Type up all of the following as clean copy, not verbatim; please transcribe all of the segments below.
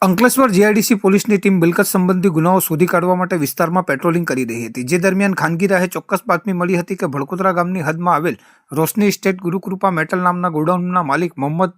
Ankleshwar GIDC પોલીસની team મિલકત સંબંધી ગુનાઓ શોધી કાઢવા માટે વિસ્તારમાં પેટ્રોલિંગ કરી રહી હતી, જે દરમિયાન ખાનગી રાહે ચોક્કસ બાતમી મળી હતી કે ભડકોદરા ગામની હદમાં આવેલ રોશની એસ્ટેટ ગુરુકૃપા મેટલ નામના ગોડાઉનના માલિક મોહમ્મદ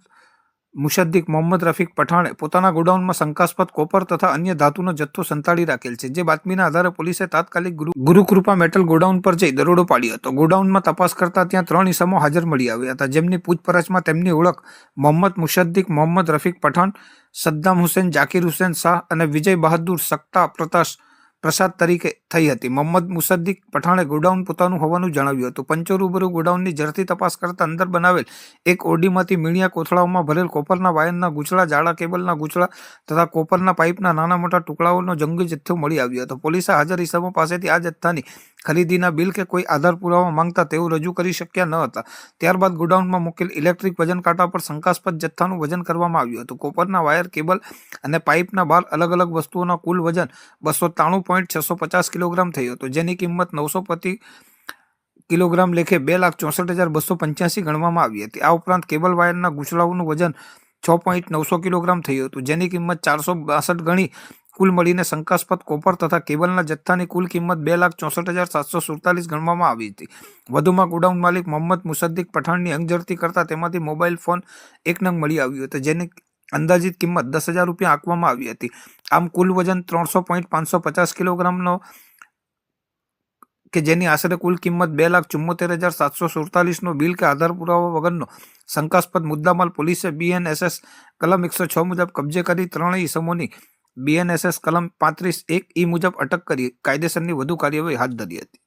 મુશદ્દીક મોહમ્મદ રફીક પઠાણે પોતાના ગોડાઉનમાં શંકાસ્પદ કોપર તથા અન્ય ધાતુનો જથ્થો સંતાડી રાખેલ છે, જે બાતમીના આધારે પોલીસે તાત્કાલિક ગુરુકૃપા મેટલ ગોડાઉન પર જઈ દરોડો પાડ્યો હતો। ગોડાઉનમાં તપાસ કરતા ત્યાં 3 ઇસમો હાજર મળી આવ્યા હતા, જેમની પૂછપરછમાં તેમની ઓળખ મોહમ્મદ મુશદ્દીક મોહમ્મદ રફીક પઠાણ, સદ્દામ હુસેન જાકીર હુસેન શાહ અને વિજય બહાદુર સક્તા પ્રસાદ તરીકે થઈ હતી। મોહમ્મદ મુશદ્દીક પઠાણે ગોડાઉન પોતાનું હોવાનું જણાવ્યું હતું। પંચો રૂબરૂ ગોડાઉનની ઝડપી તપાસ કરતા અંદર બનાવેલ એક ઓરડીમાંથી મીણિયા કોથળાઓમાં ભરેલ કોપરના વાયરના ગૂંચળા, જાડા કેબલના ગૂંચળા તથા કોપરના પાઇપના નાના મોટા ટુકડાઓનો જંગી જથ્થો મળી આવ્યો હતો। પોલીસે હાજર ઇસમો પાસેથી આ જથ્થાની ખરીદીના બિલ કે કોઈ આધાર પુરાવા માંગતા તેઓ રજૂ કરી શક્યા ન હતા। ત્યારબાદ ગોડાઉનમાં મૂકેલ ઇલેક્ટ્રિક વજન કાંટા પર શંકાસ્પદ જથ્થાનું વજન કરવામાં આવ્યું હતું। કોપરના વાયર, કેબલ અને પાઇપના બાર અલગ અલગ વસ્તુઓના કુલ વજન 293.650 કિલોગ્રામ થયું હતું, જેની કિંમત 900 પ્રતિ કિલોગ્રામ લેખે 2,64,285 ગણવામાં આવી હતી। આ ઉપરાંત કેબલ વાયરના ગૂંચળાઓનું વજન 6.900 કિલોગ્રામ થયું હતું, જેની કિંમત 462 ગણી કુલ મળીને શંકાસ્પદ કોપર તથા કેબલના જથ્થાની કુલ કિંમત 2,64,747 ગણવામાં આવી હતી। વધુમાં ગોડાઉન માલિક મોહમ્મદ મુશદ્દીક પઠાણની અંગઝડતી કરતા તેમાંથી મોબાઈલ ફોન 1 નંગ મળી આવ્યો હતો, જેની અંદાજિત કિંમત 10,000 રૂપિયા આંકવામાં આવી હતી। આમ કુલ વજન 300.550 કિલોગ્રામનો કે જેની આશરે કુલ કિંમત 2,74,747નો બિલ કે આધાર પુરાવા વગરનો શંકાસ્પદ મુદ્દામાલ પોલીસે BNSS કલમ 106 મુજબ કબજે કરી 3 ઇસમોની BNSS કલમ 35(1) મુજબ અટક કરી કાયદેસરની વધુ કાર્યવાહી હાથ ધરી હતી।